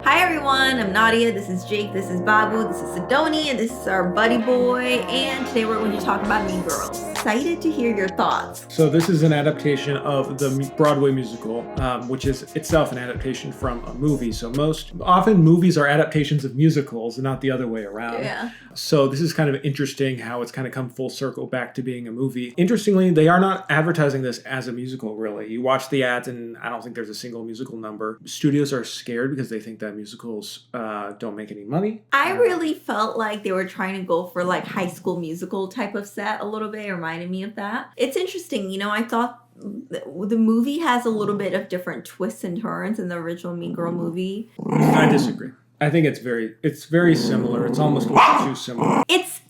Hi everyone, I'm Nadia, this is Jake, this is Babu, this is Sidoni, and this is our buddy boy, and today we're going to talk about Mean Girls. Excited to hear your thoughts. So this is an adaptation of the Broadway musical, which is itself an adaptation from a movie. So often movies are adaptations of musicals and not the other way around. Yeah. So this is kind of interesting how it's kind of come full circle back to being a movie. Interestingly, they are not advertising this as a musical, really. You watch the ads and I don't think there's a single musical number. Studios are scared because they think that musicals don't make any money. I really felt like they were trying to go for like High School Musical type of set a little bit. It reminded me of that. It's interesting, I thought the movie has a little bit of different twists and turns in the original Mean Girl movie. I disagree. I think it's very similar. It's almost too similar.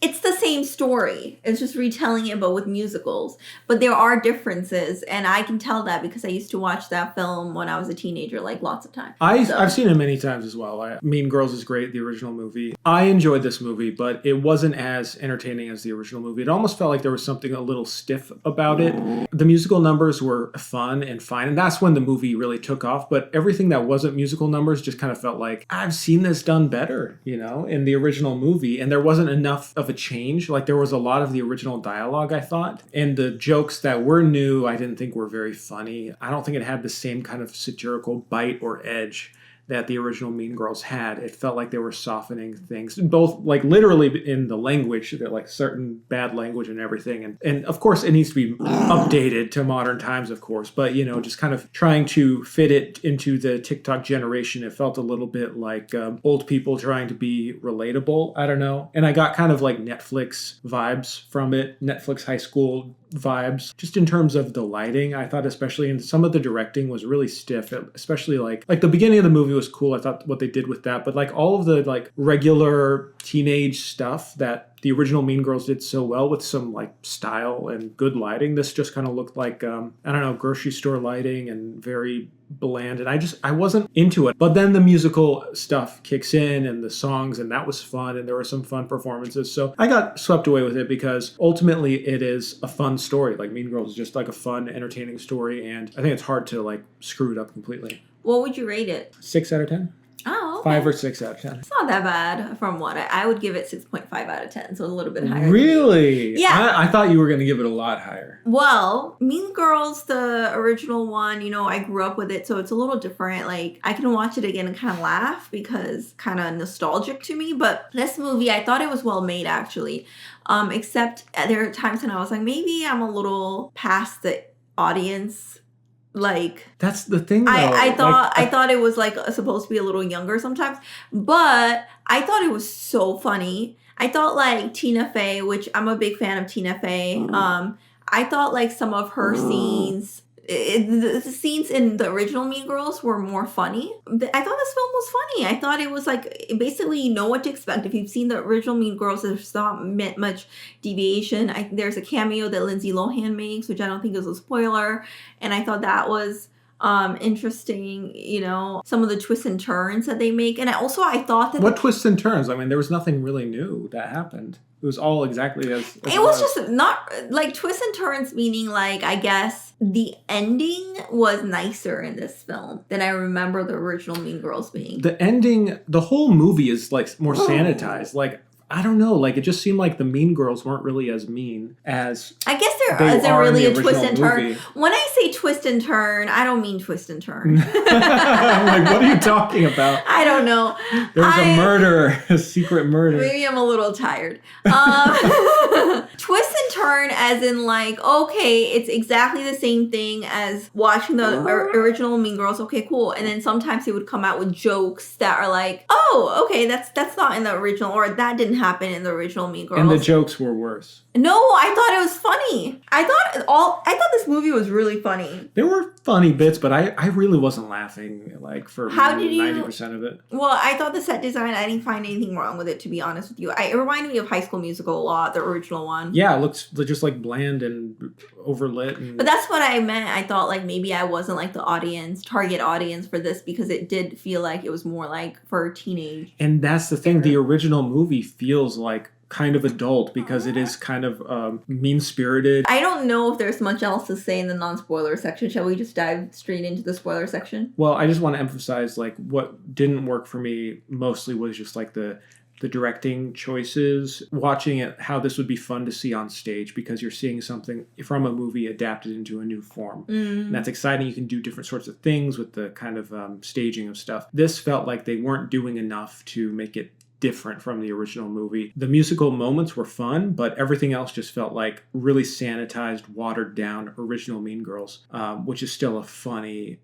It's the same story. It's just retelling it, but with musicals. But there are differences, and I can tell that because I used to watch that film when I was a teenager, like lots of times. I've seen it many times as well. Mean Girls is great, the original movie. I enjoyed this movie, but it wasn't as entertaining as the original movie. It almost felt like there was something a little stiff about it. The musical numbers were fun and fine, and that's when the movie really took off. But everything that wasn't musical numbers just kind of felt like, I've seen this done better, in the original movie, and there wasn't enough of a change. Like there was a lot of the original dialogue, I thought, and the jokes that were new I didn't think were very funny. I don't think it had the same kind of satirical bite or edge that the original Mean Girls had. It felt like they were softening things, both like literally in the language, that like certain bad language and everything. And of course it needs to be updated to modern times, of course, but just kind of trying to fit it into the TikTok generation. It felt a little bit like old people trying to be relatable. I don't know. And I got kind of like Netflix vibes from it, Netflix high school vibes, just in terms of the lighting. I thought especially in some of the directing was really stiff, especially like the beginning of the movie was cool. I thought what they did with that, but like all of the like regular teenage stuff that the original Mean Girls did so well with some like style and good lighting, this just kind of looked like grocery store lighting and very bland, and I wasn't into it. But then the musical stuff kicks in and the songs, and that was fun, and there were some fun performances, so I got swept away with it because ultimately it is a fun story. Like Mean Girls is just like a fun, entertaining story, and I think it's hard to like screw it up completely. What would you rate it? 6 out of 10. Oh, okay. 5 or 6 out of 10. It's not that bad from what I would give it 6.5 out of 10, so a little bit higher. Really? Yeah. I thought you were going to give it a lot higher. Well, Mean Girls, the original one, I grew up with it, so it's a little different. Like, I can watch it again and kind of laugh because kind of nostalgic to me. But this movie, I thought it was well made, actually. Except there are times when I was like, maybe I'm a little past the audience. Like, that's the thing though. I thought it was like supposed to be a little younger sometimes, but I thought it was so funny. I thought like Tina Fey, which I'm a big fan of Tina Fey. I thought like some of her scenes, the scenes in the original Mean Girls were more funny. I thought this film was funny. I thought it was like, basically you know what to expect. If you've seen the original Mean Girls, there's not much deviation. There's a cameo that Lindsay Lohan makes, which I don't think is a spoiler. And I thought that was interesting, some of the twists and turns that they make. And I thought that... What twists and turns? I mean, there was nothing really new that happened. It was all exactly as it was just not like twists and turns, meaning like, I guess the ending was nicer in this film than I remember the original Mean Girls being. The ending, the whole movie is like more sanitized. Like, I don't know, like it just seemed like the Mean Girls weren't really as mean as I guess there isn't really a twist and turn. When I say twist and turn, I don't mean twist and turn. I'm like, what are you talking about? I don't know. There's a murder, a secret murder. Maybe I'm a little tired. Twist and turn as in like, okay, it's exactly the same thing as watching the original Mean Girls. Okay, cool. And then sometimes they would come out with jokes that are like, oh, okay, that's not in the original, or that didn't happen in the original Mean Girls. And the jokes were worse. No, I thought it was funny. I thought this movie was really funny. There were funny bits, but I really wasn't laughing like for 90% of it. Well, I thought the set design, I didn't find anything wrong with it, to be honest with you. It reminded me of High School Musical a lot, the original one. Yeah, it looks just like bland and overlit. But that's what I meant. I thought like maybe I wasn't like the target audience for this, because it did feel like it was more like for teenage. And that's the thing. The original movie feels like kind of adult because it is kind of mean-spirited. I don't know if there's much else to say in the non-spoiler section. Shall we just dive straight into the spoiler section? Well, I just want to emphasize, like, what didn't work for me mostly was just like the directing choices, watching it, how this would be fun to see on stage because you're seeing something from a movie adapted into a new form. And that's exciting. You can do different sorts of things with the kind of staging of stuff. This felt like they weren't doing enough to make it different from the original movie. The musical moments were fun, but everything else just felt like really sanitized, watered down original Mean Girls, which is still a funny,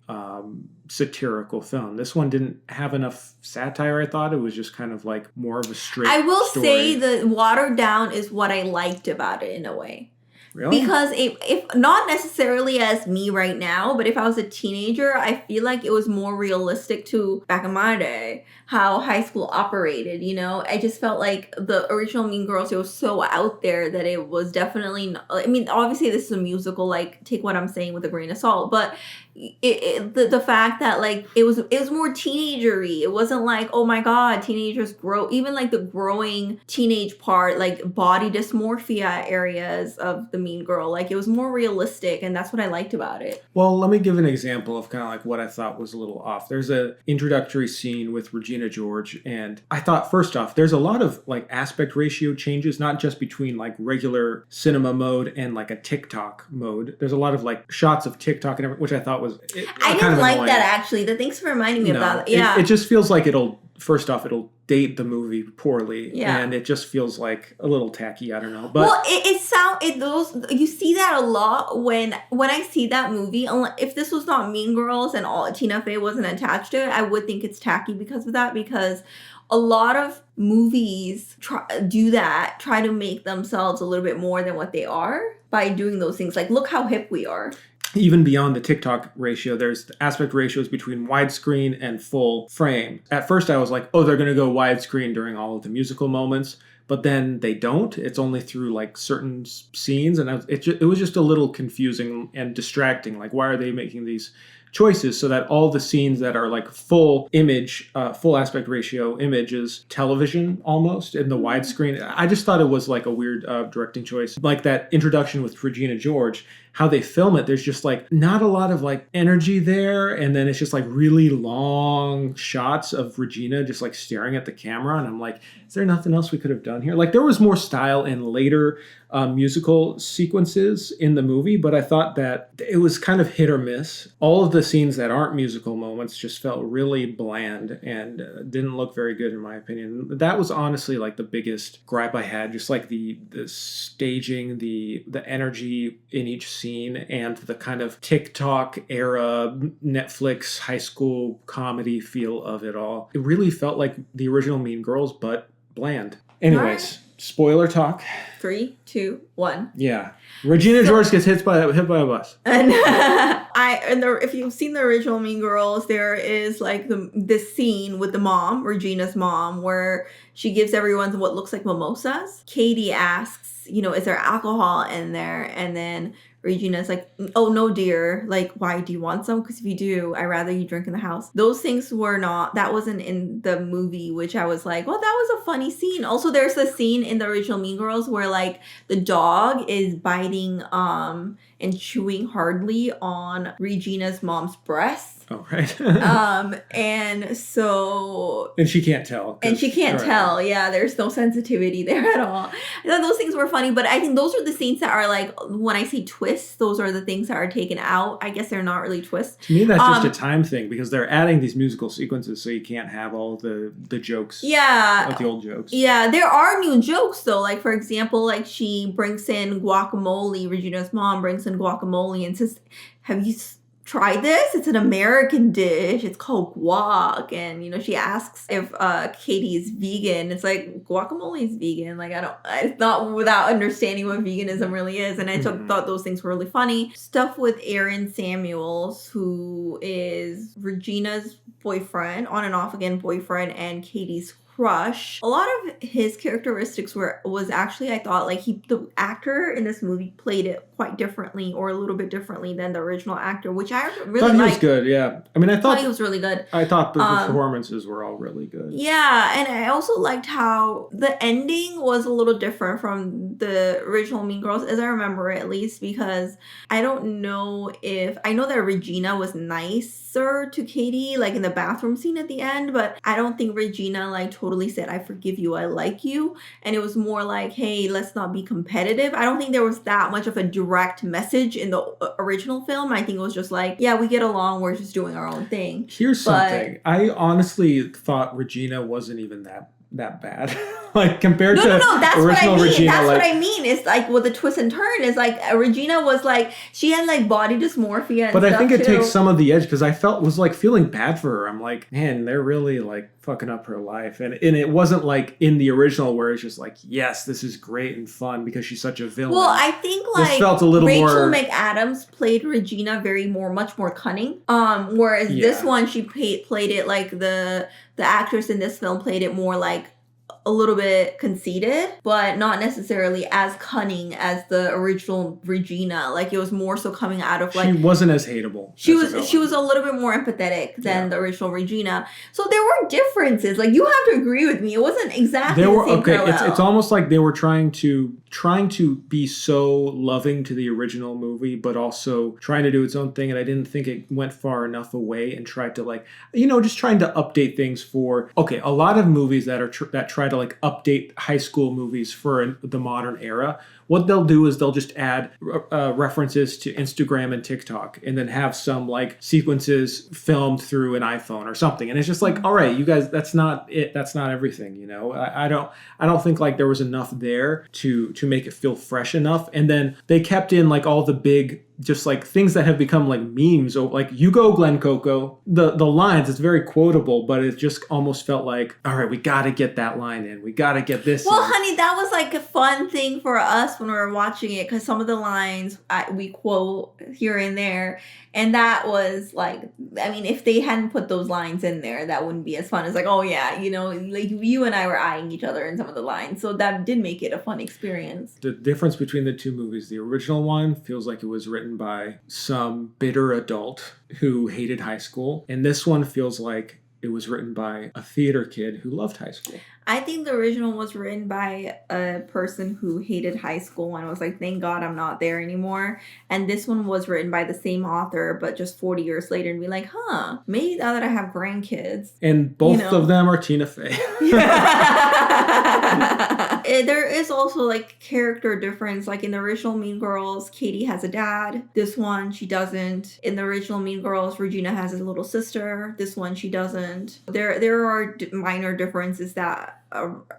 satirical film. This one didn't have enough satire, I thought. It was just kind of like more of a straight I will story. say the watered down is what I liked about it in a way. Really? Because if not necessarily as me right now, but if I was a teenager, I feel like it was more realistic to back in my day how high school operated. You know, I just felt like the original Mean Girls, it was so out there that it was definitely not, I mean, obviously this is a musical, like take what I'm saying with a grain of salt, but the fact that like it was more teenagery. It wasn't like, oh my god, teenagers grow, even like the growing teenage part, like body dysmorphia areas of the Mean Girl, like it was more realistic, and that's what I liked about it. Well, let me give an example of kind of like what I thought was a little off. There's a introductory scene with Regina George, and I thought first off there's a lot of like aspect ratio changes, not just between like regular cinema mode and like a TikTok mode. There's a lot of like shots of TikTok and everything, which I thought was I didn't like annoying. That actually. Thanks for reminding me about it. Yeah, it just feels like it'll date the movie poorly, yeah, and it just feels like a little tacky. I don't know, but well, those you see that a lot when I see that movie. If this was not Mean Girls and all Tina Fey wasn't attached to it, I would think it's tacky because of that. Because a lot of movies try to make themselves a little bit more than what they are by doing those things. Like, look how hip we are. Even beyond the TikTok ratio, there's aspect ratios between widescreen and full frame. At first I was like, oh, they're going to go widescreen during all of the musical moments, but then they don't. It's only through like certain scenes, and it was just a little confusing and distracting. Like, why are they making these choices so that all the scenes that are like full image, full aspect ratio images, television almost in the widescreen? I just thought it was like a weird directing choice. Like that introduction with Regina George, how they film it, there's just like not a lot of like energy there, and then it's just like really long shots of Regina just like staring at the camera, and I'm like, is there nothing else we could have done here? Like, there was more style in later musical sequences in the movie, but I thought that it was kind of hit or miss. All of the scenes that aren't musical moments just felt really bland and didn't look very good in my opinion. That was honestly like the biggest gripe I had, just like the staging, the energy in each scene, and the kind of TikTok era Netflix high school comedy feel of it all. It really felt like the original Mean Girls, but bland. Anyways, spoiler talk. 3, 2, 1. Yeah, Regina George gets hit by a bus. And if you've seen the original Mean Girls, there is like this scene with the mom, Regina's mom, where she gives everyone what looks like mimosas. Katie asks, is there alcohol in there? And then Regina's like, oh no, dear. Like, why do you want some? Because if you do, I'd rather you drink in the house. Those things that wasn't in the movie, which I was like, well, that was a funny scene. Also, there's a scene in the original Mean Girls where like the dog is biting and chewing hardly on Regina's mom's breast. Oh, right. And so... And she can't tell. And she can't tell. Yeah, there's no sensitivity there at all. I thought those things were funny, but I think those are the scenes that are like, when I say twists, those are the things that are taken out. I guess they're not really twists. To me, that's just a time thing, because they're adding these musical sequences so you can't have all the jokes. Yeah. Like the old jokes. Yeah, there are new jokes, though. Like, for example, like she brings in guacamole. Regina's mom brings in guacamole and says, have you try this? It's an American dish. It's called guac. And, she asks if Katie is vegan. It's like, guacamole is vegan. Like, it's not without understanding what veganism really is. And I thought those things were really funny. Stuff with Aaron Samuels, who is Regina's boyfriend, on and off again boyfriend, and Katie's crush. A lot of his characteristics was actually, I thought, like the actor in this movie played it quite differently, or a little bit differently than the original actor, which I really thought he was liked. good. Yeah, I mean, I thought he was really good. I thought the performances were all really good. Yeah, and I also liked how the ending was a little different from the original Mean Girls, as I remember it, at least, because I don't know if I know that Regina was nicer to Katie, like in the bathroom scene at the end, but I don't think Regina like totally said, "I forgive you, I like you," and it was more like, "Hey, let's not be competitive." I don't think there was that much of a direct message in the original film. I think it was just like, "Yeah, we get along. We're just doing our own thing." Here's something. I honestly thought Regina wasn't even that bad. Like compared to that's original what I mean. Regina. That's like, what I mean. It's like with the twist and turn is like Regina was like she had like body dysmorphia and but stuff I think it too. takes some of the edge because I was like feeling bad for her. I'm like, man, they're really like fucking up her life. And it wasn't like in the original where it's just like, yes, this is great and fun because she's such a villain. Well, I think like this felt a little Rachel more... McAdams played Regina much more cunning. Whereas this one she played it like the actress in this film played it more like a little bit conceited, but not necessarily as cunning as the original Regina. Like it was more so coming out of like she wasn't as hateable. She was a little bit more empathetic than the original Regina. So there were differences. Like you have to agree with me. It wasn't exactly the same parallel. It's almost like they were trying to be so loving to the original movie, but also trying to do its own thing. And I didn't think it went far enough away and tried to like, just trying to update things for, a lot of movies that try to like update high school movies for the modern era. What they'll do is they'll just add references to Instagram and TikTok and then have some like sequences filmed through an iPhone or something. And it's just like, all right, you guys, that's not it. That's not everything, I don't think like there was enough there to make it feel fresh enough. And then they kept in like all the big just like things that have become like memes, or like "You go Glen Coco." The lines, it's very quotable, but it just almost felt like, all right, we got to get that line in. We got to get this. Well, honey, that was like a fun thing for us when we were watching it because some of the lines we quote here and there, and that was like, I mean, if they hadn't put those lines in there, that wouldn't be as fun. It's like, oh yeah, like you and I were eyeing each other in some of the lines, so that did make it a fun experience. The difference between the two movies, the original one feels like it was written by some bitter adult who hated high school, and this one feels like it was written by a theater kid who loved high school. I think the original was written by a person who hated high school and was like, thank God I'm not there anymore. And this one was written by the same author, but just 40 years later, and be like, maybe now that I have grandkids. And both of them are Tina Fey. There is also like character difference. Like in the original Mean Girls, Katie has a dad. This one, she doesn't. In the original Mean Girls, Regina has a little sister. This one, she doesn't. There are minor differences that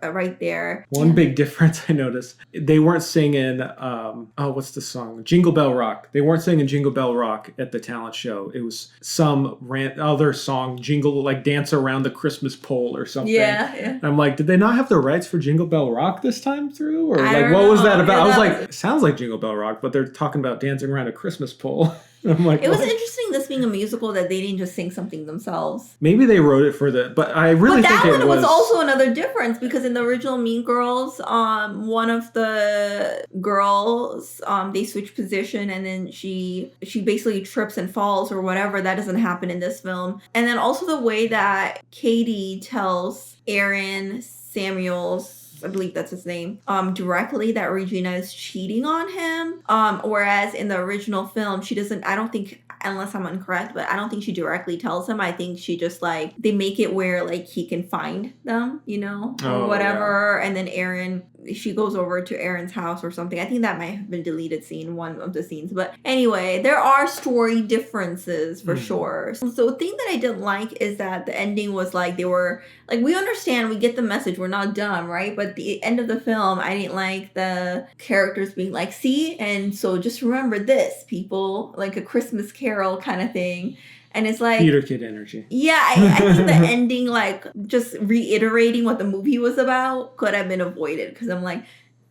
right there. One big difference I noticed, they weren't singing, what's the song? Jingle Bell Rock. They weren't singing Jingle Bell Rock at the talent show. It was some other song, like Dance Around the Christmas Pole or something. Yeah. And I'm like, did they not have the rights for Jingle Bell Rock this time through? Or like, what was that about? I was like, it sounds like Jingle Bell Rock, but they're talking about dancing around a Christmas pole. I'm like, it was interesting, this being a musical, that they didn't just sing something themselves. Maybe they wrote it for but I really think it was... But that one was also another difference, because in the original Mean Girls, one of the girls, they switch position, and then she basically trips and falls or whatever. That doesn't happen in this film. And then also the way that Katie tells Aaron Samuels, I believe that's his name, directly that Regina is cheating on him. Whereas in the original film, she doesn't, I don't think, unless I'm incorrect, but I don't think she directly tells him. I think she just like, they make it where like he can find them, or whatever. Yeah. And then she goes over to Aaron's house or something. I think that might have been deleted scene, one of the scenes. But anyway, there are story differences for sure. So the thing that I didn't like is that the ending was like, they were like, we understand, we get the message, we're not dumb, right? But the end of the film, I didn't like the characters being like, see? And so just remember this, people, like a Christmas Carol kind of thing. And it's like... theater kid energy. Yeah, I think the ending, like, just reiterating what the movie was about could have been avoided. Because I'm like,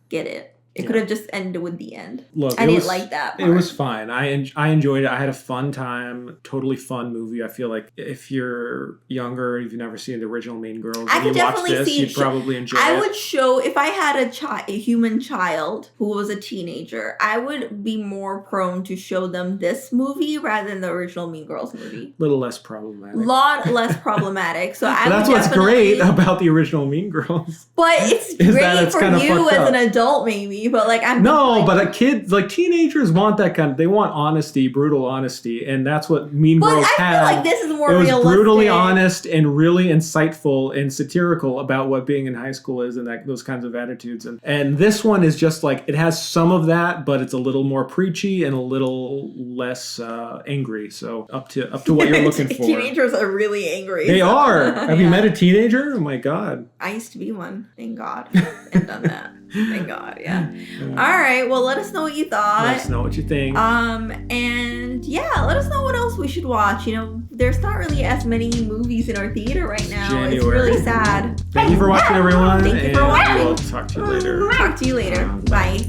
get it. It could have just ended with the end. Look, I didn't like that part. It was fine. I enjoyed it. I had a fun time. Totally fun movie. I feel like if you're younger, if you've never seen the original Mean Girls, I and could you watch definitely this, see you'd probably enjoy it. I would show, if I had a human child who was a teenager, I would be more prone to show them this movie rather than the original Mean Girls movie. A little less problematic. Lot less problematic. So I that's would what's great about the original Mean Girls. But it's great for you as an adult, maybe. But like I'm but a kid, like teenagers, want that kind of. They want honesty, brutal honesty, and that's what Mean Girls had. I feel like this is more realistic. It was realistic. brutally honest and really insightful and satirical about what being in high school is and those kinds of attitudes. And this one is just like it has some of that, but it's a little more preachy and a little less angry. So up to what you're looking for. Teenagers are really angry. They are. Have you met a teenager? Oh my God. I used to be one. Thank God. I've done that. Thank God, yeah. All right, well, let us know what you thought. Let us know what you think. And yeah, let us know what else we should watch. You know, there's not really as many movies in our theater right now. January. It's really sad. Thank you for watching, everyone. Thank you for watching. We'll talk to you later. Talk to you later. Bye.